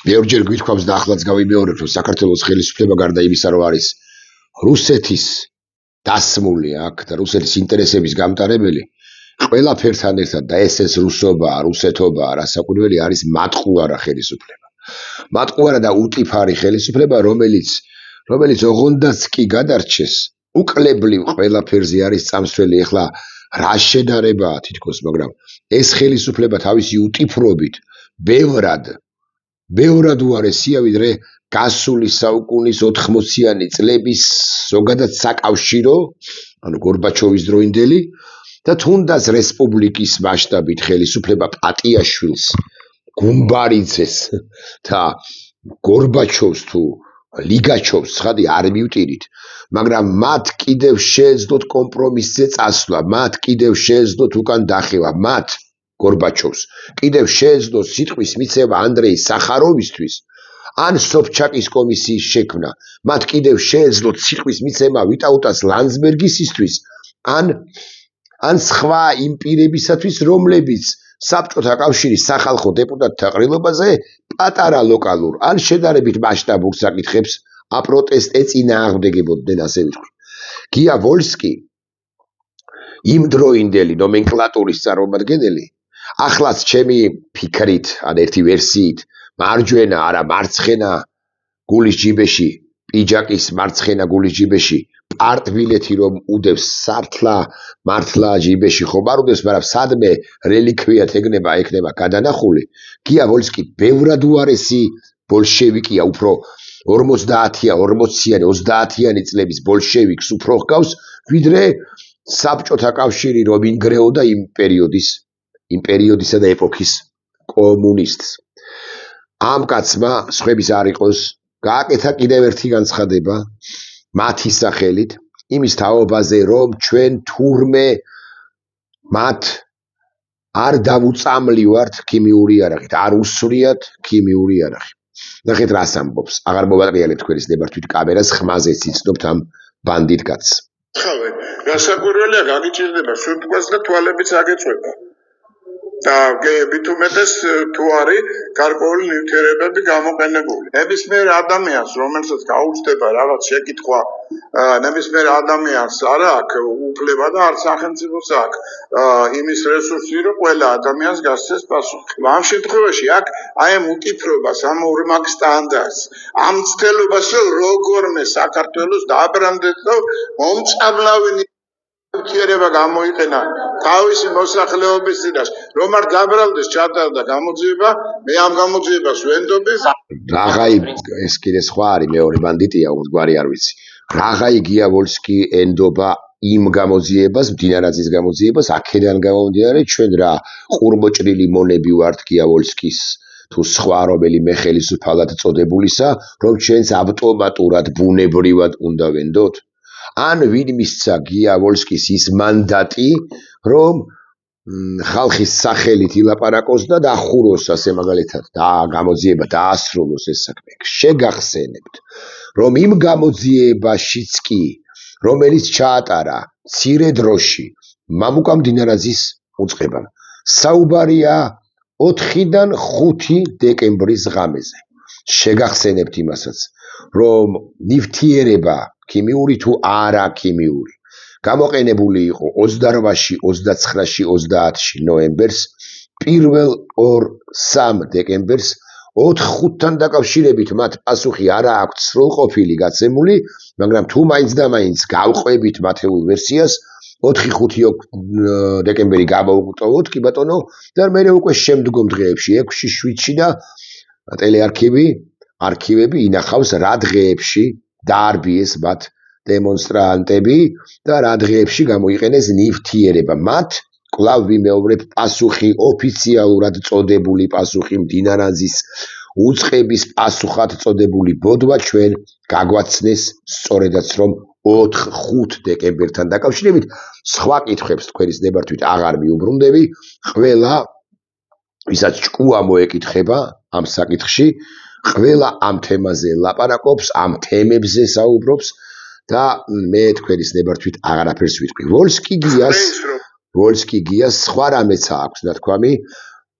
ბევრჯერ გვითქვამს და ახლაც გავიმეორებ, რომ საქართველოს ხელისუფლება გარდა იმისა, რომ არის რუსეთის დასმული აქ და რუსეთის ინტერესების გამტარებელი, ყველაფერთან ერთად და ეს რუსობა, რუსეთობა, რასაკვირველი არის მატყუარა ხელისუფლება. მატყუარა და უტიფარი ხელისუფლება, რომელიც ოღონდაც კი გადარჩეს, უკლებლივ ყველაფერზე არის წამსვლელი. ეხლა რა შედარებაა თითქოს, მაგრამ ეს ხელისუფლება თავისი უტიფრობით ბევრად უარესია, ვიდრე გასული საუკუნის 80-იანი წლების ზოგადად საკავშირო, ანუ გორბაჩოვის დროინდელი და თუნდაც რესპუბლიკის მასშტაბით ხელისუფლება პატიაშვილს, გუმბარიძეს და გორბაჩოვს თუ ლიგაჩოვს ცხადი არ მივტირით, მაგრამ მათ კიდევ შეეძლოთ კომპრომისზე წასვლა, მათ კიდევ შეეძლოთ უკან დახევა, მათ გორბაჩოვს კიდევ შეეძლოთ სიტყვის მიცემა ანდრეი სახაროვისთვის ან სოფჩაკის კომისიის შექმნა, მათ კიდევ შეეძლოთ სიტყვის მიცემა ვიტაუტას ლანძბერგისისთვის ან სხვა იმ პირებისათვის, რომლებიც საბჭოთა კავშირის სახალხო დეპუტატთა ყრილობაზე პატარა ლოკალურ ან შედარებით მასშტაბურ საკითხებს აპროტესტ ეწინააღმდეგებოდნენ, ასე ვიტყვი. გია ვოლსკი, იმ დროინდელი ნომენკლატურის წარმომადგენელი, ახლაც ჩემი ფიქრით, ან ერთი ვერსიით, მარჯვენა არა მარცხენა გულის ჯიბეში, პიჯაკის მარცხენა გულის ჯიბეში პარტბილეთი რომ უდევს მართლა ჯიბეში ხომ არ უდევს, მაგრამ სადმე რელიქვიათ ექნება გადანახული. გია ვოლსკი ბევრად უარესი ბოლშევიკია, უფრო 40-იანი წლების ბოლშევიკს უფრო ჰგავს, ვიდრე საბჭოთა კავშირი რომ ინგრეოდა იმ პერიოდისა და ეპოქის კომუნისტს. ამ კაცმა სხვების არ იყოს გააკეთა კიდევ ერთი განცხადება მათი სახელით, იმის თაობაზე, რომ ჩვენ თურმე მათ არ დავუწამლივართ ქიმიური იარაღით, არ უსვრიათ ქიმიური იარაღი. ნახეთ რას ამბობს, აღარ მოვაყრიალებ თქვენის ნებართვით კამერას, ხმაზე ციცნობთ ამ ბანდიტ კაცს. რასაკვირველია, გაგიჭირდება სუნთქვას და თვალებიც აგეწვება. და მით უმეტეს თუ არის გარკვეული ნივთიერებები გამოყენებული. ნებისმიერ ადამიანს, რომელსაც გაუჩნდება რაღაც შეკითხვა, ნებისმიერ ადამიანს არ აქვს უფლება და არც სახელმწიფოს აქვს იმის რესურსი, რომ ყველა ადამიანს გასცეს პასუხი. ამ შემთხვევაში აქ აი ამ უტიფრობას, ამ ორმაგ სტანდარტს, ამ ცდელობას, რომ როგორმე საქართველოს დააბრუნდეს და მომწამლავი ნივთიერება გამოიყენა თავისი მოსახლეობის წინაშე, რომ არ დაბრალდეს ჩატარდა გამოძიება, მე ამ გამოძიებას ვენდობი. რაღაი ეს კიდე სხვა არის, მეორე ბანდიტია, უგვარი არ ვიცი. რაღაი გია ვოლსკი ენდობა იმ გამოძიებას, მდინარაძის გამოძიებას, აქედან გამომდინარე ჩვენ რა ყურმოჭრილი მონები ვართ გია ვოლსკის თუ სხვა რომელიმე ხელისუფალად წოდებულისა, რომ ჩვენს ავტომატურად ბუნებრივად უნდა ვენდოთ? ან ვინ მისცა გია ვოლსკის ის მანდატი, რომ ხალხის სახელით ილაპარაკოს და დახუროს ასე მაგალითად და გამოძიება დაასრულოს ეს საქმე. შეგახსენებთ, რომ იმ გამოძიებაშიც კი, რომელიც ჩაატარა მცირე დროში მამუკა მდინარაძის უწყებამ, საუბარია 4-დან 5 დეკემბრის ღამეზე. შეგახსენებთ იმასაც, რომ ნივთიერება ქიმიური თუ არა ქიმიური გამოყენებული იყო 28-ში, 29-ში, 30-ში ნოემბერს, პირველ 2-3 დეკემბერს 4-5-თან დაკავშირებით მათ პასუხი არ აქვს სრულყოფილი გაცემული, მაგრამ თუ მაინც და მაინც გავყვებით მათეულ ვერსიას, 4-5 დეკემბერი გამოვუტოვოთ, კი ბატონო, და მე უკვე შემდგომ დღეებში 6-7-ში და ტელეარქივები ინახავს რა დღეებში დაარბიეს მათ დემონსტრანტები და რა დღეებში გამოიყენეს ნივთიერება. მათ კვლავ ვიმეორებ პასუხი, ოფიციალურად წოდებული პასუხი, მდინარაძის უწყების პასუხად წოდებული ბოდვა ჩვენ გაგვაცნეს სწორედაც რომ 4-5 დეკემბერთან დაკავშირებით. სხვა კითხვებს თქვენის ნებართვით აღარ მიუბრუნდები. ყველა ვისაც ჭკუა მოეკითხება ამ საკითხში, ყველა ამ თემაზე ლაპარაკობს, ამ თემებზე საუბრობს და მე თქვენის ნებართვით აღარაფერს ვიტყვი. ვოლსკი გიას სხვა რამეც აქვს ნათქვამი,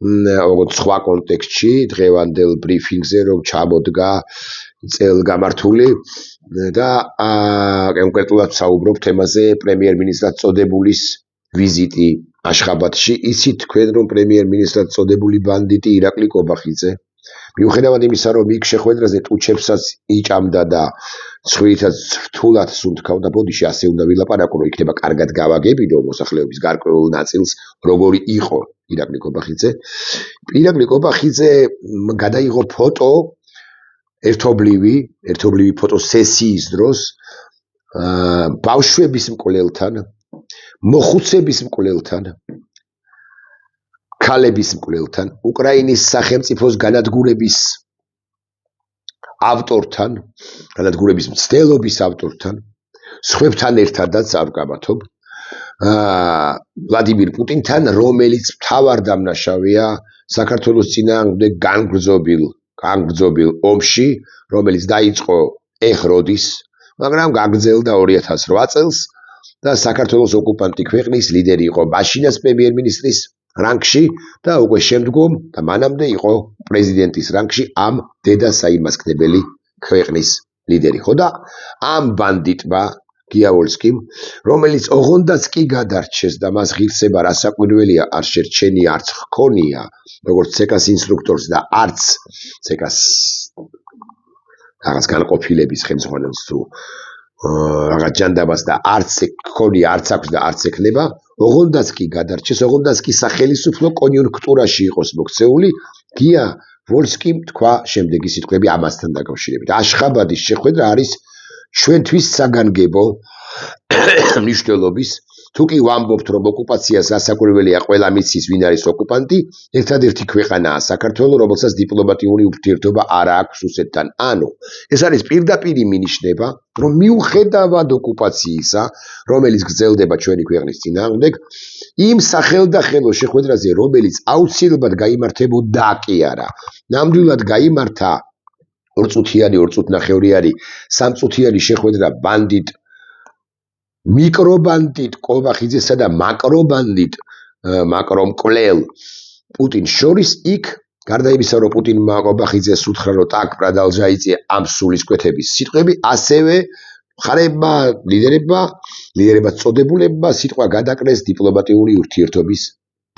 როგორც სხვა კონტექსტში დღევანდელ ბრიფინგზე რომ ჩამოდგა წელგამართული და კონკრეტულად საუბრობ თემაზე პრემიერ-მინისტრად წოდებულის ვიზიტი აშხაბადში. იცით თქვენ რომ პრემიერ-მინისტრად წოდებული ბანდიტი ირაკლი კობახიძე მიუხედავად იმისა რომ იქ შეხვედრაზე ტუჩებსაც იჭამდა და ცხრილითაც რთულად სუნთქავდა ბოდიში ასე უნდა ვილაპარაკო რომ იქნება კარგად გავაგებინო მოსახლეობის გარკვეულ ნაწილს როგორი იყო ირაკლი კობახიძე. ირაკლი კობახიძე გადაიღო ფოტო ერთობლივი ფოტოსესიის დროს ბავშვების მკვლელთან, მოხუცების მკვლელთან, ქალების მკვლელთან, უკრაინის სახელმწიფოს განადგურების ავტორთან, განადგურების მცდელობის ავტორთან, სხვებთან ერთადაც არ ვგამათობ, ვლადიმირ პუტინთან, რომელიც მთავარ დამნაშავეა საქართველოს წინააღმდეგ განგრძობილ ომში, რომელიც დაიწყო როდის, მაგრამ გაგრძელდა 2008 წელს და საქართველოს ოკუპანტი ქვეყნის ლიდერი იყო მაშინაც პრემიერ-მინისტრის რანგში და უკვე შემდგომ და მანამდე იყო პრეზიდენტის რანგში ამ დედასაიმასკნებელი ქვეყნის ლიდერი. ხო და ამ ბანდიტმა გიაოლსკიმ, რომელიც ოღონდაც კი გადარჩეს და მას ღირსება რასაკვირველია არ შერჩენია, არც ჰქონია, როგორც ცეკას ინსტრუქტორს და არც ცეკას რაღაც განყოფილების ხელმძღვანელს თუ რაღაც ჯანდაბას და არც ჰქონია, არც აქვს და არც ექნება, ოღონდაც კი გადარჩეს, ოღონდაც კი სახელისუფლო კონიუნქტურაში იყოს მოქცეული, გია ვოლსკიმ თქვა შემდეგი სიტყვები ამასთან დაკავშირებით. აშხაბადის შეხვედრა არის ჩვენთვის საგანგებო მნიშვნელობის, თუ კი ვამბობთ რომ ოკუპაციას რასაკვირველია ყველა მიცის ვინ არის ოკუპანტი, ერთადერთი ქვეყანაა საქართველო, რომელსაც დიპლომატიური ურთიერთობა არ აქვს რუსეთთან. ანუ ეს არის პირდაპირი მინიშნება, რომ მიუხედავად ოკუპაციისა, რომელიც გრძელდება ჩვენი ქვეყნის წინააღმდეგ, იმ სახელდახელო შეხვედრაზე, რომელიც აუცილებლად გაიმართებოდა კი არა, ნამდვილად გაიმართა 2 წუთიანი, 2 წუთნახევრიანი, 3 წუთიანი შეხვედრა ბანდიტ მიკრობანდიტ კობახიძესა და მაკრომკლელ პუტინს შორის იქ გარდა იმისა რომ პუტინმა კობახიძეს უთხრა რომ так продолжайте ამ სულისკვეთების სიტყვები, ასევე მხარეებმა ლიდერებმა წოდებულებმა სიტყვა გადაკრეს დიპლომატიური ურთიერთობის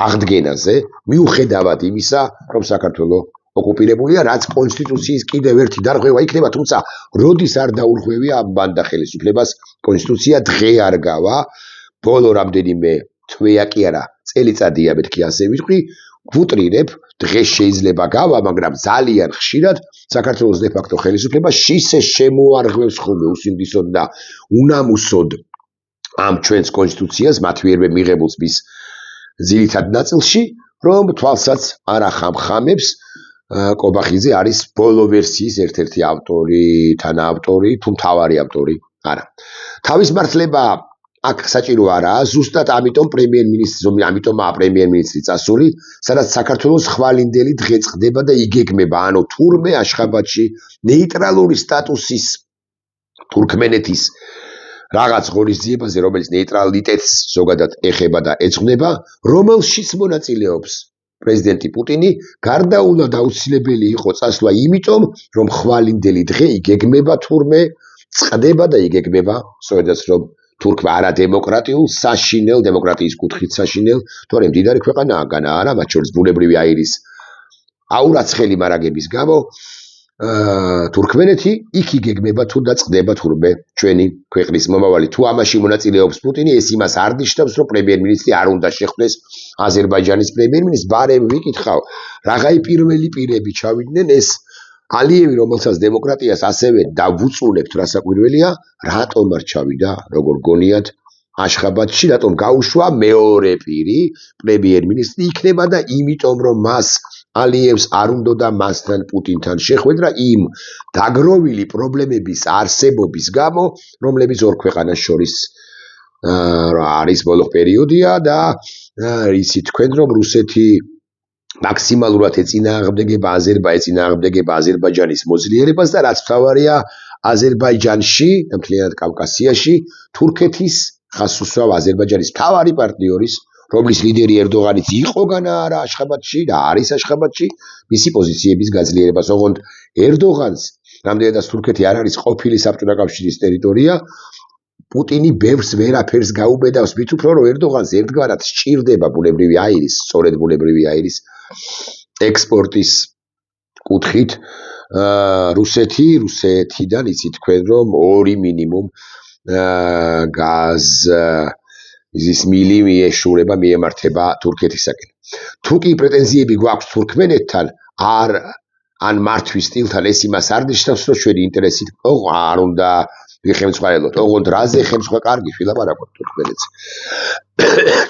აღდგენაზე, მიუხედავად იმისა რომ საქართველო ოკუპირებულია, რაც კონსტიტუციის კიდევ ერთი დარღვევა იქნება, თუმცა როდის არ დაურღვევია ამ ბანდა ხელისუფლებას კონსტიტუცია დღე არ გავა, ბოლო რამდენიმე თვეა კი არა, წელიწადია მეთქი ასე ვიტყვი, ვუტრირებ, დღეს შეიძლება გავა, მაგრამ ძალიან ხშირად საქართველოს de facto ხელისუფლება შისე შემოარღვევს ხოლმე უსინდისოდ და უნამუსოდ ამ ჩვენს კონსტიტუციას მათ მიერვე მიღებულს მის ძირითად ნაწილში, რომ თვალსაც არ ახამხამებს კობახიძე არის ბოლო ვერსიის ერთ-ერთი ავტორი, თანაავტორი, თუ მთავარი ავტორი არა. თავის მართლება აქ საჭირო არაა, ზუსტად ამიტომ პრემიერ-მინისტრი წასული, სადაც საქართველოს ხვალინდელი დღე წყდება და იგეგმება, ანუ თურმე აშხაბადში ნეიტრალური სტატუსის თურქმენეთის რაღაც ღონისძიებაზე, რომელიც ნეიტრალიტეტს ზოგადად ეხება და ეძღვნება, რომელშიც მონაწილეობს პრეზიდენტი პუტინი, გარდაულად აუცილებელი იყო წასვლა იმიტომ, რომ ხვალინდელი დღე იგეგმება თურმე, წყდება და იგეგმება, სწორედაც რომ თურქმა არადემოკრატიულ, საშინელ, დემოკრატიის კუთხით საშინელ, თორემ მდიდარი ქვეყანაა, განა არა, მათ შორის ბუნებრივი აირის აურაცხელი მარაგების გამო, თურქმენეთი იქ იგეგმება თუ და წყდება თურმე ჩვენი ქვეყნის მომავალი. თუ ამაში მონაწილეობს პუტინი, ეს იმას არ ნიშნავს, რომ პრემიერ-მინისტრი არ უნდა შეხვდეს აზერბაიჯანის პრემიერ-მინისტრს. ბარემ ვიკითხავ, რაღაცა პირველი პირები ჩავიდნენ, ეს ალიევი, რომელსაც დემოკრატიას ასევე დავუწუნებთ, რასაკვირველია, რატომ არ ჩავიდა, როგორ გონიათ, აშხაბადში, რატომ გაუშვა მეორე პირი, პრემიერ-მინისტრი იქნება და იმიტომ, რომ მას ალიევს არ უნდა მასთან პუტინთან შეხვედრა იმ დაგროვილი პრობლემების არსებობის გამო, რომლებიც ორ ქვეყანას შორის არის ბოლო პერიოდია და იცით თქვენ რომ რუსეთი მაქსიმალურად ეწინააღმდეგება აზერბაიჯანის მოძლიერებას და რაც მთავარია აზერბაიჯანში და მთლიანად კავკასიაში თურქეთის ხას უსვავ აზერბაიჯანის მთავარი პარტნიორის რომლის ლიდერი ერდოღანიც იყოგან არა აშხაბადში და არის აშხაბადში მისი პოზიციების გაძლიერებას. ოღონდ ერდოღანს რამდენადაც თურქეთი არ არის ყოფილი საბჭოთა კავშირის ტერიტორია, პუტინი ბევრს ვერაფერს გაუბედავს, მით უფრო რომ ერდოღანს ერთგვარად სჭირდება ბუნებრივი აირის, სწორედ ბუნებრივი აირის ექსპორტის კუთხით რუსეთიდან იცით თქვენ რომ 2 მინიმუმ გაზის მილი მიეშურება მიემართება თურქეთისაკენ. თუ კი პრეტენზიები გვაქვს თურქმენეთთან ან მართვის სტილთან ეს იმას არ ნიშნავს რომ ჩვენი ინტერესით არ უნდა ვიხემწყვალოთ. ოღონდ რაზე ხემსხვა კარგი ვილაპარაკოთ თურქმენეთს.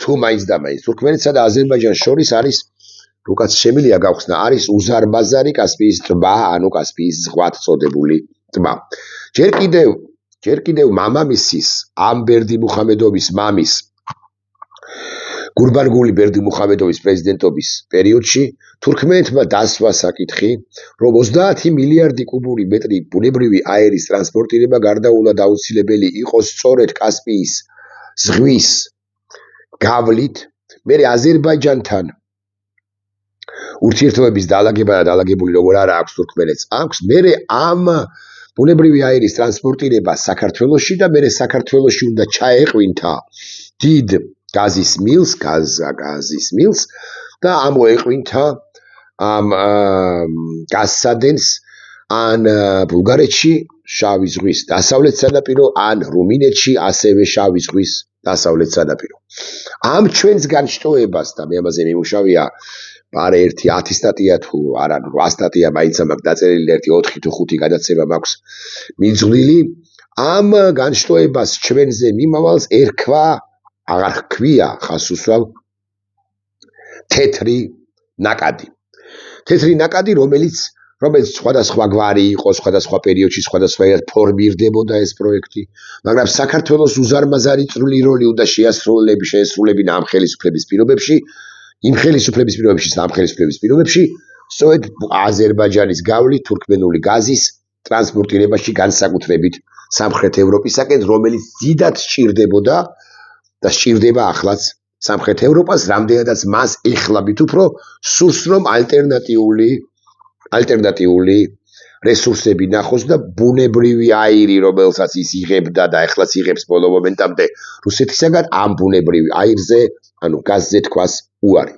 თუ მაინც და მაინც თურქმენეთსა და აზერბაიჯანს შორის არის რუკაც შემიძლია გავხსნა არის უზარმაზარი კასპიის ტბა, ანუ კასპიის ზღვად წოდებული ტბა. ჯერ კიდევ მამამისის ამ ბერდიმუხამედოვის მამის გურბანგული ბერდიმუხამედოვის პრეზიდენტობის პერიოდში თურქმენეთმა დასვა საკითხი, რომ 30 მილიარდი კუბური მეტრი ბუნებრივი აირის ტრანსპორტირება გარდაულად აუცილებელი იყოს სწორედ კასპიის ზღვის გავლით. მე აზერბაიჯანთან ურთიერთობების დალაგება და დალაგებული როგორ არა აქვს თურქმენეთს აქვს. მე ამ ბუნებრივი აირის ტრანსპორტირება საქართველოში და მე საქართველოში უნდა ჩაეყვინთა დიდ გაზის მილს და ამოეყვინთა ამ გაზსადენს ან ბულგარეთში შავი ზღვის დასავლეთ სანაპირო ან რუმინეთში ასევე შავი ზღვის დასავლეთ სანაპირო. ამ ჩვენს განშტოებას და მე ამაზე მიმუშავია პარე 1-10 სტატია თუ არა 8 სტატია მაინც მაქვს დაწერილი 1-4 თუ 5 გადაცემა მაქვს მიძღლილი. ამ განშტოებას ჩვენზე მიმავალს ერქვა აღარ ჰქვია ხას უსვავ თეთრი ნაკადი. თეთრი ნაკადი რომელიც სხვადასხვა გვარი იყო, სხვადასხვა პერიოდში სხვადასხვა ფორმირდებოდა ეს პროექტი, მაგრამ საქართველოს უზარმაზარი წვრილი როლი უნდა შეესრულებინა ამ ხელისუფლების პირობებში. იმ ხელისუფლების პირობებში და ამ ხელისუფლების პირობებში სწორედ აზერბაიჯანის გავლით თურქმენული გაზის ტრანსპორტირებაში განსაკუთრებით სამხრეთ ევროპისაკენ, რომელიც დიდად სჭირდებოდა და სჭირდება ახლაც სამხრეთ ევროპას, რამდენადაც მას ეხლაბით უფრო სურს რომ ალტერნატიული რესურსები ნახოს და ბუნებრივი აირი, რომელსაც ის იღებდა და ეხლაც იღებს ბოლო მომენტამდე რუსეთისაგან, ამ ბუნებრივი აირზე, ანუ გაზზე თქواس უარი.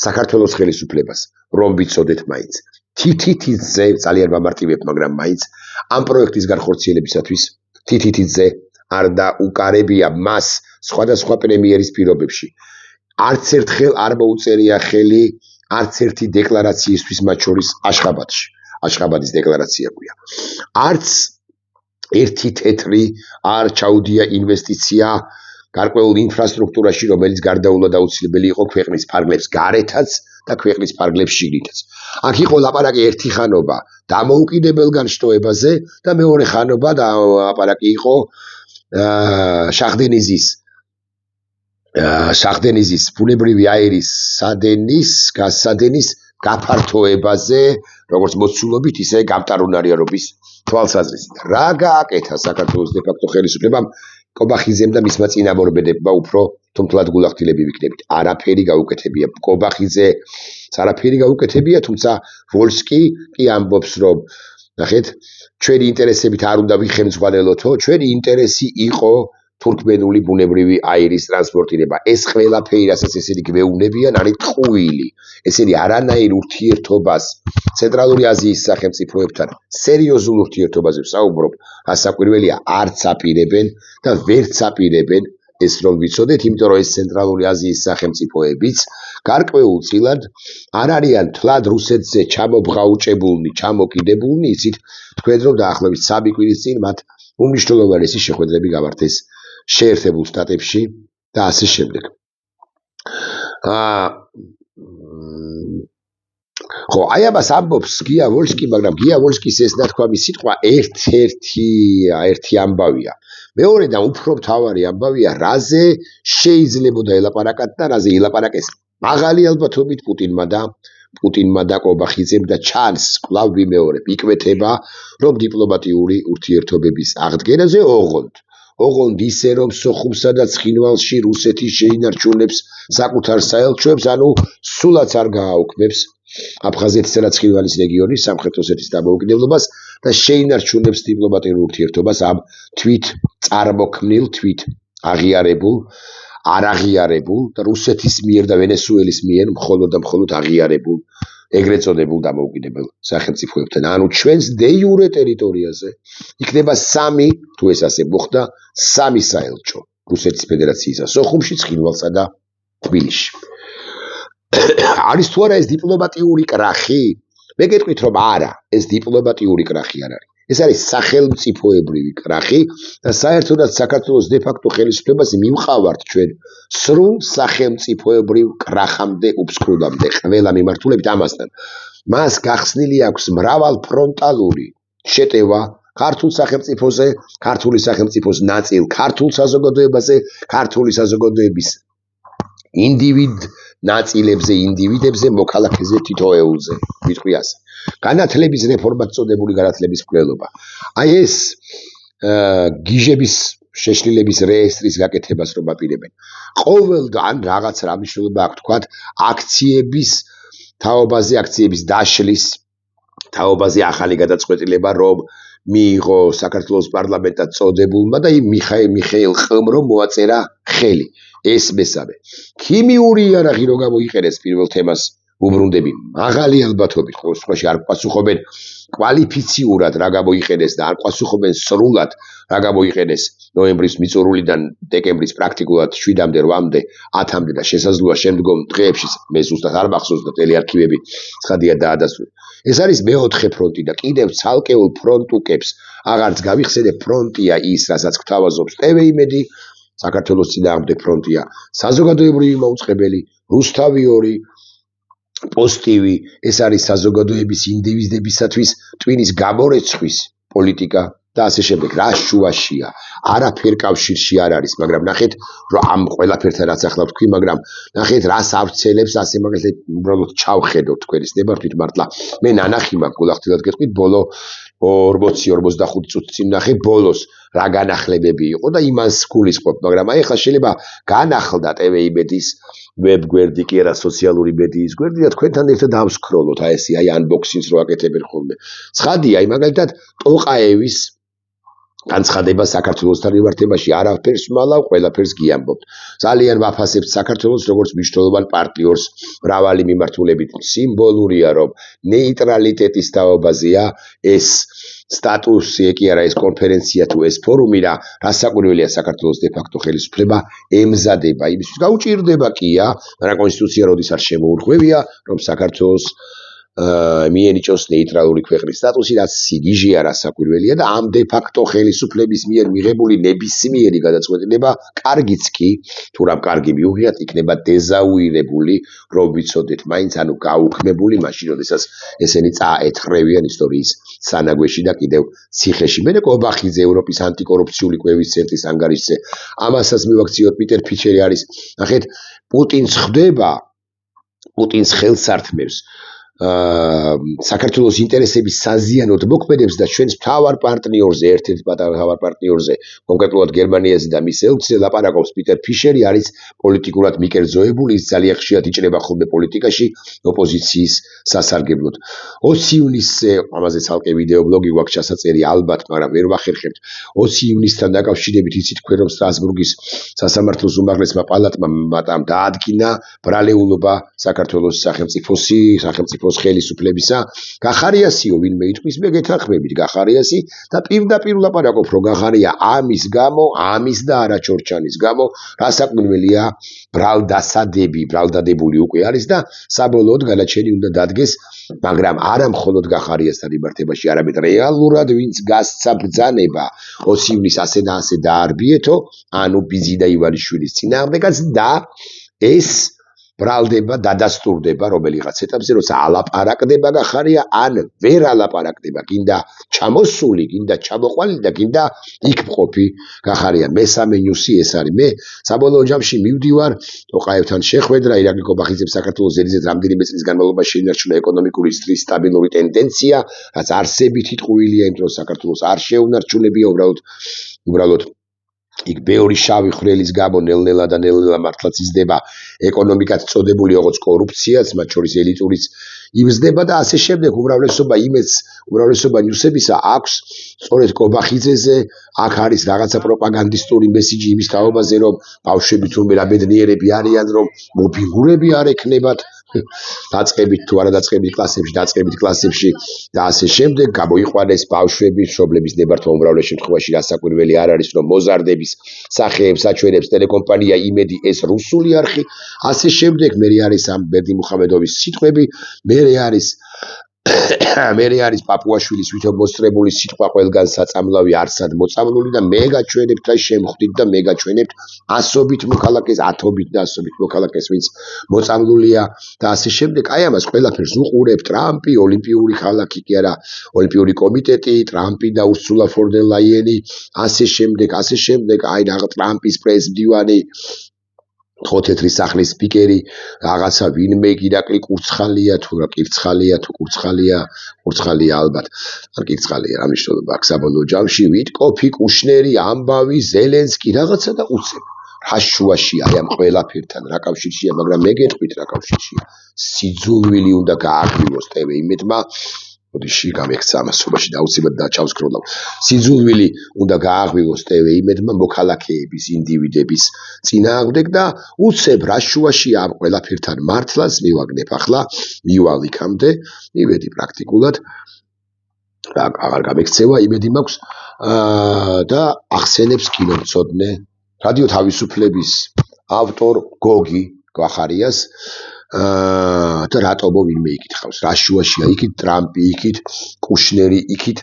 საქართველოს ხელისუფლებას რომ ვიცოდეთ მაინც თითითიძე ძალიან ვამარტივებ, მაგრამ მაინც ამ პროექტის განხორციელებისათვის თითითიძე არ დაუკარებია მას სხვადასხვა პრემიერის პირობებში. არც ერთხელ არ მოუწერია ხელი არც ერთი დეკლარაციისთვის მათ შორის აშხაბადის დეკლარაცია გვია. არც ერთი თეთრი არ ჩაუდია ინვესტიცია გარკვეულ ინფრასტრუქტურაში, რომელიც გარდაულად აუცილებელი იყო ქვეყნის ფარგლებს გარეთაც და ქვეყნის ფარგლებს შიგნითაც. აქ იყო ლაპარაკი ერთი ხანობა დამოუკიდებელ განშტოებაზე და მეორე ხანობა და ლაპარაკი იყო შახდენიზის ბუნებრივი აირის გაზსადენის გაფართოებაზე, როგორც მოცულობით, ისე გამტარუნარიანობის თვალსაზრისით. რა გააკეთა საქართველოს დე-ფაქტო ხელისუფლებამ კობახიძემ და მისმა წინამორბედებმა უფრო თუმთლად გულახდილები ვიქნებით. არაფერი გაუკეთებია. კობახიძეს არაფერი გაუკეთებია, თუმცა ვოლსკი კი ამბობს, რომ ნახეთ, ჩვენი ინტერესებით არ უნდა ვიხემძღვანელოთო, ჩვენი ინტერესი იყო თურქმენული ბუნებრივი აირის ტრანსპორტირება. ეს ყველაფერი, რასაც ესენი გვეუბნებიან, არის ტყუილი. ესენი არანაირ ურთიერთობას ცენტრალური აზიის სახელმწიფოებთან, სერიოზულ ურთიერთობაზე ვსაუბრობ, ასაკვირველია, არც აპირებენ და ვერც აპირებენ ეს რომ ვიცოდეთ, იმიტომ რომ ეს ცენტრალური აზიის სახელმწიფოებიც გარკვეულწილად არ არიან თლად რუსეთზე ჩამობღაუჭებულნი, ჩამოკიდებულნი, იცით, თქვენ რომ დაახლოებით 3 კვირის წინ მათ უმნიშვნელოვანესი შეხვედრები გავართეს შეერთებულ შტატებში და ასე შემდეგ. ხო, აი ამას ამბობს გია ვოლსკი, მაგრამ გია ვოლსკის ეს ნათქვამი სიტყვა ერთი ამბავია. მეორე და უფრო მთავარი ამბავია, რაზე შეიძლებოდა ელაპარაკათ და რაზე ელაპარაკეს მაღალი ალბათობით პუტინმა და კობახიძემ და ჩანს კვლავ ვიმეორებ, იკვეთება, რომ დიპლომატიური ურთიერთობების აღდგენაზე ოღონდ ოღონდ ისე რომ სოხუმსა და ცხინვალში რუსეთი შეინარჩუნებს საკუთარ საელჩოებს, ანუ სულაც არ გააუქმებს აფხაზეთისა და ცხინვალის რეგიონის სამხრეთ ოსეთის დამოუკიდებლობას და შეინარჩუნებს დიპლომატიურ ურთიერთობას ამ თვით წარმოქმნილ, თვით აღიარებულ, არ აღიარებულ და რუსეთის მიერ და ვენესუელის მიერ მხოლოდ და მხოლოდ აღიარებულ ეგრეთ წოდებულ დამოუკიდებელ სახელმწიფოებთან. ანუ ჩვენს დე იურე ტერიტორიაზე იქნება სამი, თუ ეს ასე მოხდა, სამი საელჩო რუსეთის ფედერაციისა სოხუმში, ცხინვალსა და თბილისში. არის თუ არა ეს დიპლომატიური კრახი? მე გეტყვით რომ არა, ეს დიპლომატიური კრახი არ არის. ეს არის სახელმწიფოებრივი კრახი და საერთოდაც საქართველოს დე-ფაქტო ხელისუფლებას მივყავართ ჩვენ სრულ სახელმწიფოებრივ კრახამდე, უფსკრუდამდე, ყველა მიმართულებით ამასთან. მას გახსნილი აქვს მრავალფრონტალური შეტევა ქართულ სახელმწიფოზე, ქართული სახელმწიფოს ნაწილ ქართულ საზოგადოებაზე, ქართული საზოგადოების ნაწილებზე, ინდივიდებზე, მოქალაქეზე, თითოეულზე. ვიტყვი ასე. განათლების რეფორმად წოდებული განათლების მკვლელობა. აი ეს გიჟების შეშლილების რეესტრის გაკეთებას რომ აპირებენ. ყოველ ან რაღაც რა მნიშვნელობა აქვს თქვათ აქციების თაობაზე, აქციების დაშლის თაობაზე ახალი გადაწყვეტილება რომ მიიღო საქართველოს პარლამენტად წოდებულმა და მიხეილ ყმრომ მოაწერა ხელი. ეს მესამე. ქიმიური იარაღი რო გამოიყენეს პირველ თემას უბრუნდები მაღალი ალბათობით, ყოველ შემთხვევაში არ პასუხობენ კვალიფიციურად რა გამოიყენეს და არ პასუხობენ სრულად რა გამოიყენეს ნოემბრის მიწურულიდან დეკემბრის პრაქტიკულად 7-მდე, 8-მდე, 10-მდე და შესაძლოა შემდგომ დღეებში მე ზუსტად არ მახსოვს და ტელი არქივები ცხადია დაადასტურე. ეს არის მეოთხე ფრონტი და კიდევ ცალკეულ ფრონტუკებს აღარც გავიხსენებ, ფრონტია ის, რასაც გვთავაზობს ტევ-იმედი, საქართველოს წინააღმდეგ ფრონტია საზოგადოებრივი მაუწყებელი, რუსთავი 2, პოსტივი, ეს არის საზოგადოების ინდივიდებისათვის ტვინის გამორეცხვის პოლიტიკა და ასე შემდეგ. რა შუაშია, არაფერ კავშირში არ არის, მაგრამ ნახეთ, რომ ამ ყველაფერთან რაც ახლა ვთქვი, მაგრამ ნახეთ რას ავრცელებს, ასე მაგალითად უბრალოდ ჩავხედოთ თქვენის ნებართვით მართლა. მე ნანახი მაქვს, გულახდილად გეტყვით, ბოლო 40-45 წუთი წინ ნახე ბოლოს რა განახლებები იყო და იმას გულისხმობ, მაგრამ აი ახლა შეიძლება განახლდა ტევ-იმედის ვებგვერდი კი არა სოციალური მედიის გვერდი და თქვენთან ერთად ავსკროლოთ აი ესე აი unboxing-ს რო აკეთებენ ხოლმე. ცხადია, აი მაგალითად ტოყაევის განცხადება საქართველოსთან მიმართებაში არაფერს მალავ, ყველაფერს გიამბობთ. ძალიან ვაფასებთ საქართველოს როგორც მნიშვნელოვან პარტნიორს მრავალი მიმართულებით. სიმბოლურია რომ ნეიტრალიტეტის თაობაზეა ეს სტატუსი კი არა ეს კონფერენცია თუ ეს ფორუმი და რასაკვირველია საქართველოს დე-ფაქტო ხელისუფლება ემზადება იმისთვის გაუჭირდება კია, მაგრამ კონსტიტუცია როდის არ შემოურღვევია რომ საქართველოს მიენიჭოს ნეიტრალური ქვეყნის სტატუსი, რაც სიგიჟეა რასაკვირველია და ამ დე-ფაქტო ხელისუფლების მიერ მიღებული ნებისმიერი გადაწყვეტილება კარგიც კი, თუ რამ კარგი მიუღიათ, იქნება დეზავუირებული, რომ ვიცოდეთ, მაინც ანუ გაუქმებული მაშინ, როდესაც ესენი წაეთხრევიან ისტორიის სანაგვეში და კიდევ ციხეში. მე კობახიძე ევროპის ანტიკორუფციული კვლევის ცენტრის ანგარიშზე. ამასაც მივაქციოთ პიტერ ფიჩერი არის. ნახეთ, პუტინს ხვდება, პუტინს ხელსართმევს საქართველოს ინტერესების საზიანოდ მოქმედებს და ჩვენს მთავარ პარტნიორზე, ერთ-ერთ მთავარ პარტნიორზე, კონკრეტულად გერმანიაზე და მის ელჩზე ლაპარაკობს პიტერ ფიშერი, არის პოლიტიკურად მიკერძოებული, ის ძალიან ხშირად იჭრება ხოლმე პოლიტიკაში ოპოზიციის სასარგებლოდ. 20 ივნისზე, ამაზე ცალკე ვიდეო ბლოგი გვაქვს ჩასაწერი ალბათ, მაგრამ ვერ ვახერხებთ. 20 ივნისთან დაკავშირებით იცით თქვენ რომ სტრასბურგის სასამართლოს უმაღლესმა პალატამ დაადგინა ბრალეულობა საქართველოს სახელმწიფოს ხელისუფლებისა. გახარიასიო ვინმე იტყვის, მე გეთანხმებით გახარიასი და პირდაპირ ლაპარაკობ, რომ გახარია ამის გამო, ამის და არა ჩორჩანის გამო, რასაკვირველია, ბრალდადებული უკვე არის და საბოლოოდ განაჩენი უნდა დადგეს, მაგრამ არა მხოლოდ გახარიასთან მიმართებაში, არამედ რეალურად ვინც გასცა ბრძანება 20 ივნისს ასე და ასე დაარბიეთო, ანუ ბიძი და ივანიშვილის წინააღმდეგაც და ეს ბრალდება დადასტურდება რომელიღაც ეტაპზე, როცა ალაპარაკდება გახარია, ან ვერ ალაპარაკდება, გინდა ჩამოსული, გინდა ჩამოყვანილი და გინდა იქ მყოფი გახარია. მესამე ნიუსი ეს არის. მე საბოლოო ჯამში მივდივარ ტოყაევთან შეხვედრა, ირაკლი კობახიძემ საქართველოს ზედიზედ რამდენიმე წლის განმავლობაში შეინარჩუნა ეკონომიკური სტაბილური ტენდენცია, რაც არსებით იტყუილია, იმიტომ რომ საქართველოს არ შეუნარჩუნებია უბრალოდ იქ ბევრი შავი ხვრელის გამო ნელ-ნელა და ნელ-ნელა მართლაც იზრდება ეკონომიკად წოდებული როგორც კორუფციაც, მათ შორის ელიტურიც იზრდება და ასე შემდეგ. უმრავლესობა ნიუსებისა აქვს სწორედ კობახიძეზე, აქ არის რაღაცა პროპაგანდისტური მესიჯი იმის თაობაზე, რომ ბავშვები თურმე რა ბედნიერები არიან, რომ მობილურები არ ექნებათ დაწყებით თუ არა დაწყებით კლასებში და ასე შემდეგ. გამოიყვანეს ბავშვები, მშობლების ნებართვა უმრავლეს შემთხვევაში რასაკვირველი არ არის, რომ მოზარდების სახეებს აჩვენებს ტელეკომპანია იმედი, ეს რუსული არხი, ასე შემდეგ. მე არის ამ ბერდიმუხამედოვის სიტყვები, მე არის პაპუაშვილის ვითომ მოსწრებული სიტყვა ყველგან საწამლავი არსად მოწამლული და მე გაჩვენებთ და შემხვდით და მე გაჩვენებთ ასობით მოქალაქეს, ათობით და ასობით მოქალაქეს, ვინც მოწამლულია და ასე შემდეგ. აი ამას ყველაფერს უყურებ ტრამპი, ოლიმპიური ქალაქი კი არა, ოლიმპიური კომიტეტი, ტრამპი და ურსულა ფონ დერ ლაიენი, ასე შემდეგ, აი რა ტრამპის პრეზიდენტი ხოთეთრი სახლის სპიკერი, რაღაცა ვინმე ირაკლი კურცხალია თუ რა კირცხალია თუ კურცხალია ალბათ. არ კირცხალია რა მნიშვნელობა აქვს საბოლოო ჯამში, ვიტკოფი, კუშნერი, ამბავი, ზელენსკი რაღაცა და უცებ. რა შუაშია აი ამ ყველაფერთან, რა კავშირშია, მაგრამ მე გეტყვით რა კავშირშია. სიძულვილი უნდა გააღვივოს TV-იმედმა. ოდიში გამექცა ამასობაში და აუცილებლად დაჩავსკროლავ. სიძულვილი უნდა გააღვივოს TV-იმედმა მოქალაქეების, ინდივიდების წინააღმდეგ და უცებ რა შუაშია ამ ყველაფერთან მართლაც მივაგნებ ახლა, მივალ იქამდე, მივედი პრაქტიკულად. აღარ გამექცევა, იმედი მაქვს და ახსენებს კინომცოდნე, რადიო თავისუფლების ავტორ გოგი გვახარიას და რატომო ვინმე იკითხავს, რა შუაშია, იქით ტრამპი, იქით კუშნერი, იქით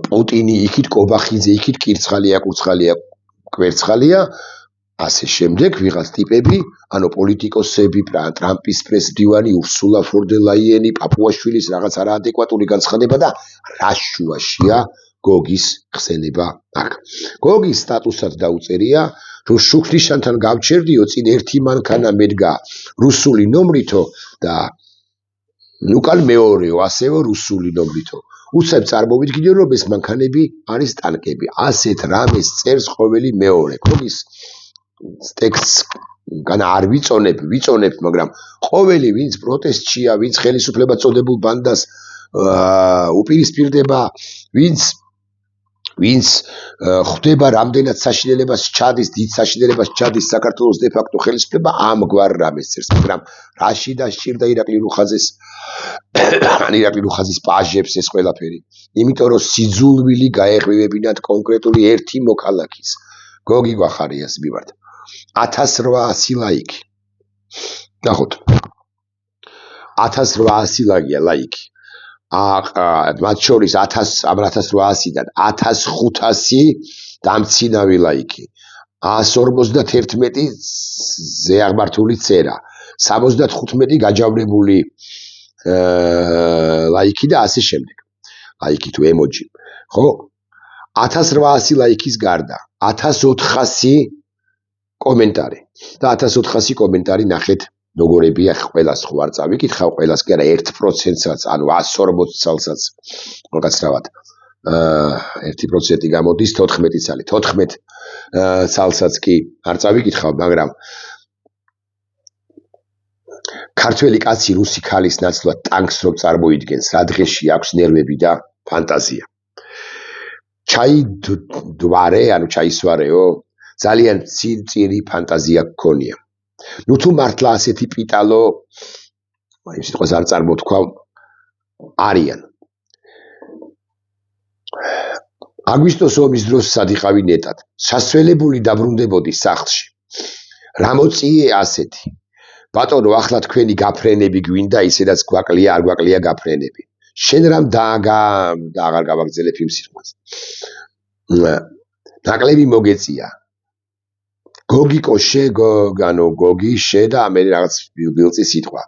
პუტინი, იქით კობახიძე, იქით კირცხალია, კურცხალია, კვერცხალია, ასე შემდეგ ვიღაც ტიპები, ანუ პოლიტიკოსები, ტრამპის პრესდივანი, ურსულა ფონ დერ ლაიენი, პაპუაშვილის რაღაც არაადეკვატური განცხადება და რა შუაშია გოგის ხსენება აქ. გოგის სტატუსად დაუწერია, რომ შუქნიშანთან გავჩერდიო, წინ ერთი მანქანა მედგა რუსული ნომრითო და უკან მეორეო, ასევე რუსული ნომრითო. უცებ წარმოვიდგინე, რომ ეს მანქანები არის ტანკები. ასეთ რამეს წერს ყოველი მეორე. გოგის ტექსტს განა არ ვიწონებ, მაგრამ ყოველი ვინც პროტესტშია, ვინც ხელისუფლება წოდებულ ბანდას უპირისპირდება, ვინც ხვდება რამდენად საშინელებას ჩადის საქართველოს დე ფაქტო ხელისუფლება ამგვარ რამეს წერს, მაგრამ რაში დასჭირდა ირაკლი რუხაძის პაჟებს ეს ყველაფერი? იმიტომ რომ სიძულვილი გაეღვივებინათ კონკრეტული ერთი მოქალაქის, გოგი გვახარიას მიმართ. 1800 ლაიქი. ნახოთ. 1800 ლაიქი. მათ შორის 1800-დან 1500 დამცინავი ლაიქი, 151-ზე აღმართული წერა, 75 გაჯავრებული ლაიქი და ასე შემდეგ. ლაიქი თუ ემოჯი. ხო? 1800 ლაიქის გარდა 1400 კომენტარი. და 1400 კომენტარი ნახეთ როგორებია, ყველას ხო არ წავიკითხავ, ყველას კი არა 1%-საც, ანუ 140 წელსაც მოკაცრავად 1% გამოდის 14 წელი, 14 წელსაც კი არ წავიკითხავ, მაგრამ ქართველი კაცი რუსი ქალის ნაცვლად ტანკს რომ წარმოიდგენს, რა დღეში აქვს ნერვები და ფანტაზია. ჩაისვარეო, ძალიან წირი ფანტაზია გქონია. ნუ თუ მართლა ასეთი პიტალო, იმ სიტყვას არ წარმოთქვა, არიან. აგვისტოს ომის დროს სად იყავი ნეტად, სასველებული დაბრუნდებოდი სახლში. რა მოწიე ასეთი. ბატონო, ახლა თქვენი გაფრენები გვინდა, ისედაც გვაკლია, არ გვაკლია გაფრენები. შენ რამ და აღარ გავაგზელებ იმ სიტყვას. ნაკლები მოგეწია. გოგი კოშე, გოგი შე და მე რაღაც ბილბილწი სიტყვა.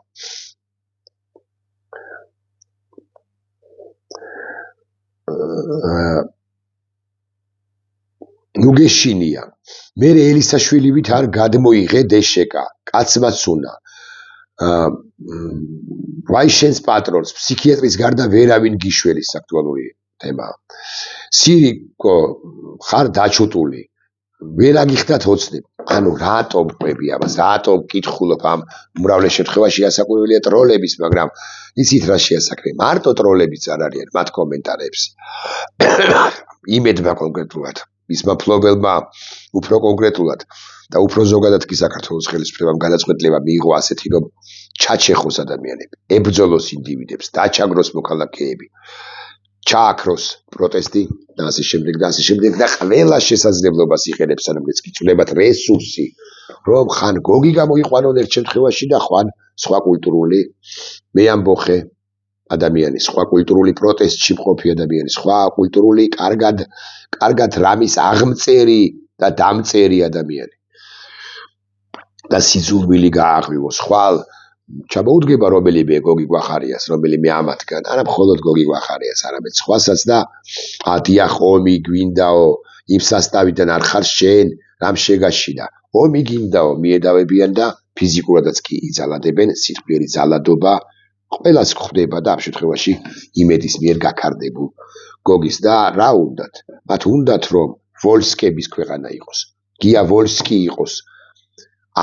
ნუ გეშინია. მე ელისაშვილივით არ გადმოიღე დეშეკა, კაცმა ცუნა. ვაი შენს პატრონს, ფსიქიატრის გარდა ვერავინ გიშველის აქტუალური თემაა. სირიკო ხარ დაჩუტული. ვერ აგიხდათ ოცნები. ანუ რატომ ყვები ამას? რატომ კითხულობ ამ უმრავლეს შემთხვევაში ასაკვირველია ტროლების, მაგრამ იცით რა შეასაკრე? მარტო ტროლებიც არ არიან მათ კომენტარებს. იმედმა კონკრეტულად, მისმა მფლობელმა უფრო კონკრეტულად და უფრო ზოგადად კი საქართველოს ხელისუფლებამ გადაწყვეტილება მიიღო ასეთი, რომ ჩაჩეხოს ადამიანები, ებრძოლოს ინდივიდებს, დაჩაგროს მოქალაქეები, ჩააქროს პროტესტი და ასე შემდეგ და ყველა შესაძლებლობას იყენებს, ანუ მეცკიცულებად რესურსი, რომ ხან გოგი გამოიყვანონ ერთ შემთხვევაში და ხან სხვა კულტურული მეამბოხე ადამიანი, სხვა კულტურული პროტესტში მყოფი ადამიანი, სხვა კულტურული კარგად რამის აღმწერი და დამწერი ადამიანი. და სიძულვილი გააღვივოს ხვალ ჩამოუდგება რომელიმე გოგი გვახარიას, რომელიმე ამათგან, არა მხოლოდ გოგი გვახარიას, არამედ სხვასაც და დიახ ომი გვინდაო, იმ სასტავიდან არ ხარ შენ, რამ შეგაშინა. ომი გინდაო, მიედავებიან და ფიზიკურადაც კი იძალადებენ, სიტყვიერი ძალადობა ყველას გვხვდება და ამ შემთხვევაში იმედის მიერ გაქარდებულ გოგის და რა უნდათ? მათ უნდათ რომ ვოლსკების ქვეყანა იყოს, გია ვოლსკი იყოს,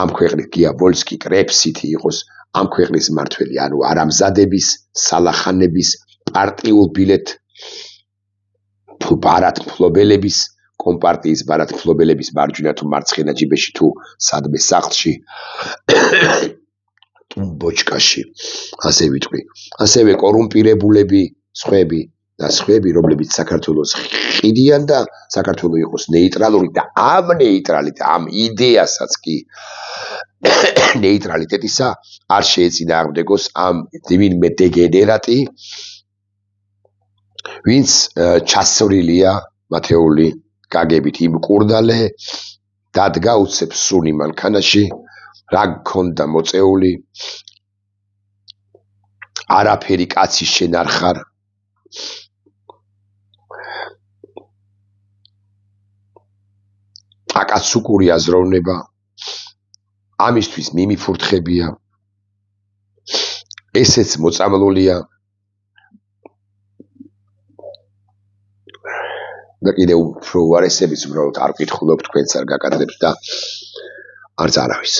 ამ ქვეყნის გია ვოლსკი კრეფსითი იყოს ამ ქვეყნის მმართველი, ანუ არამზადების, სალახანების, პარტიულ ბილეთ ბარათმფლობელების, კომპარტიის ბარათმფლობელების მარჯვენა თუ მარცხენა ჯიბეში თუ სადმე სახლში ბოჩკაში, ასე ვიტყვი. ასევე კორუმპირებულები, სხვები და სხვები, რომლებიც საქართველოს ყიდიან და საქართველო იყოს ნეიტრალური და ამ ნეიტრალიტეტ, ამ იდეასაც კი ნეიტრალიტეტისა არ შეეწინააღმდეგოს ამ ვინმე დეგენერატი, ვინც ჩასწრილია მათეული გაგებით იმ კურდალე დადგა უცებ სუნი მანქანაში, რა გქონდა მოწეული, არაფერი კაცი შენ არ ხარ, აკაცუკური აზროვნება, ამისთვის მიმიფურთხებია, ესეც მოწამლულია და კიდევ უფრო უარესებიც უბრალოდ არ ვკითხულობ, თქვენც არ გაკადრებთ და არც არავის.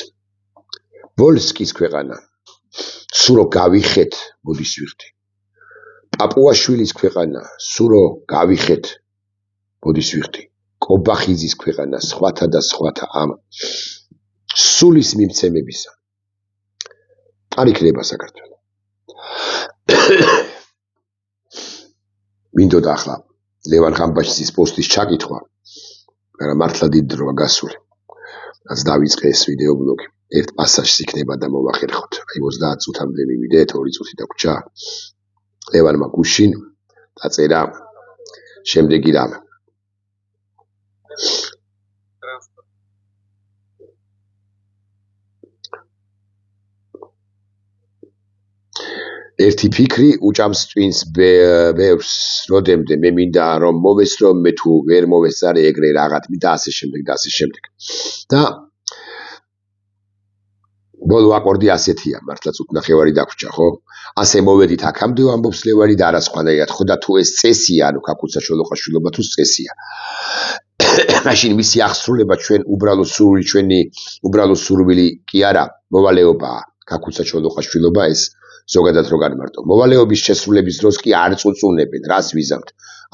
ვოლსკის ქვეყანა, სურო გავიხეთ, მოდის ვიხდი. პაპუაშვილის ქვეყანა, სურო გავიხეთ, მოდის ვიხდი. კობახიძის ქვეყანა, სხვათა და სხვათა ამ სულის მიმცემებისა. არ იქნება საქართველო. მინდოდა ახლა ლევან ხამბაჩის პოსტის ჩაკითხვა, მაგრამ მართლა დიდ დროა გასული. რაც დავიწყე ეს ვიდეო ბლოგი. ერთ პასაჟს იქნება და მოვახერხოთ. აი 30 წუთამდე მივიდეთ, 2 წუთი დაგვრჩა. ლევანმა გუშინ დაწერა შემდეგი რამე. ერთი ფიქრი უჭამს ტვინს ბევრს, როდემდე მე მინდა რომ მოვესრო, მე თუ ვერ მოვესწარე ეგრე რაღაც და ასე შემდეგ და ასე შემდეგ. და ბოლო აკორდი ასეთია, მართლაც უთნახევარი დაგვრჩა, ხო? ასე მოვედით აქამდე ამბობს ლევანი და არასხვანაირად, ხო და თუ ეს წესია, ანუ ქაქუცა შოლოყაშვილობა თუ წესია. მაშინ მისი აღსრულება ჩვენ უბრალო სურვილი, ჩვენი უბრალო სურვილი კი არა, მოვალეობაა. ქაქუცა შოლოყაშვილობა ეს ზოგადად რო განმარტო. მოვალეობის შესრულების დროს კი არ წუწუნებენ, რას ვიზამთ.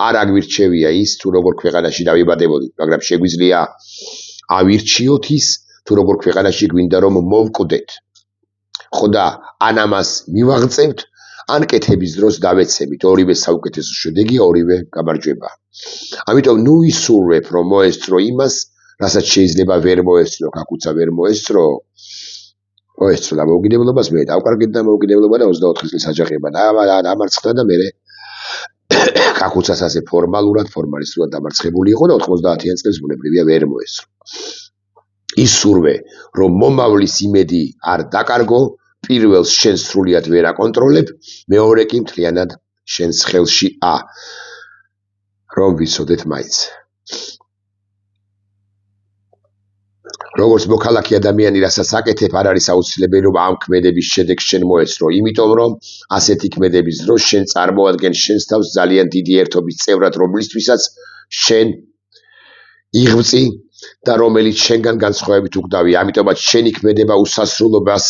არ აგვირჩევია ის თუ როგორ ქვეყანაში დავიბადებოდით, მაგრამ შეგვიძლია ავირჩიოთ ის თუ როგორ ქვეყანაში გვინდა რომ მოვკვდეთ. ხო და ან ამას მივაღწევთ, ან კეთების დროს დავეცემით. ორივე საუკეთესო შედეგია, ორივე გამარჯვება. ამიტომ ნუ ისურვებ რომ მოესწრო იმას, რასაც შეიძლება ვერ მოესწრო, ქაქუცა ვერ მოესწრო. მოესწრო დამოუკიდებლობას, მე დავკარგეთ დამოუკიდებლობა და 24 წლის აჯანყება დამარცხდა და მე ქაქუცას ასე ფორმალისტურად დამარცხებული იყო და 90-იან წელს ბუნებრივია ვერ მოესწრო. ისურვე რომ მომავლის იმედი არ დაკარგო, პირველს შენ სრულიად ვერ აკონტროლებ, მეორე კი მთლიანად შენს ხელში რომ ვიცოდეთ მაინც. როგორც მოქალაქე ადამიანი, რასაც აკეთებ, არ არის აუცილებელი რომ ამ ქმედების შედეგს შენ მოესწრო, იმიტომ რომ ასეთი ქმედების დროს შენ წარმოადგენ შენს თავს ძალიან დიდი ერთობის წევრად, რომლისთვისაც შენ იღბწი და რომელიც შენგან განსხვავებით უგდავი, ამიტომაც შენი ქმედება უსასრულობას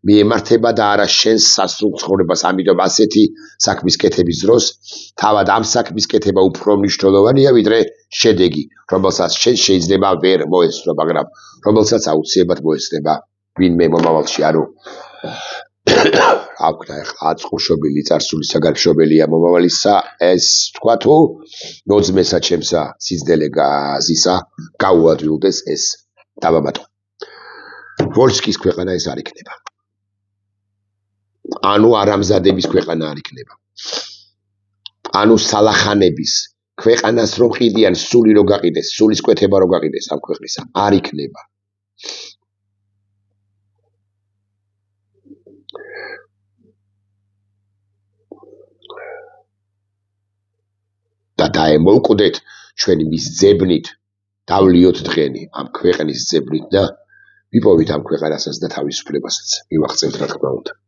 მიემართება და არა შენს სასრულ ცხოვრებას. ამიტომ ასეთი საქმის კეთების დროს თავად ამ საქმის კეთება უფრო მნიშვნელოვანია, ვიდრე შედეგი, რომელსაც შენ შეიძლება ვერ მოეცნო, მაგრამ რომელსაც აუცილებლად მოეცნება ვინმე მომავალში. ანუ აქვნა ეხლა აწყურშობილი წარსული საგარშობელია მომავალისა, ეს თქვა თუ მოძმესა ჩემსა სიძდელე გაზისა გაუადვილდეს ეს დავამატო. ვოლსკის ქვეყანა ეს არ იქნება. ანუ არამზადების ქვეყანა არ იქნება. ანუ სალახანების ქვეყანას რომ ყიდიან, სული რო გაყიდეს, სულის კვეთება რო გაყიდეს ამ ქვეყნისა, არ იქნება. და დაემოვკვდეთ ჩვენი მის ძებნით, დავლიოთ დღენი ამ ქვეყნის ძებნით და ვიპოვით ამ ქვეყანასაც და თავისუფლებასაც. მივახცევთ რა თქმა უნდა.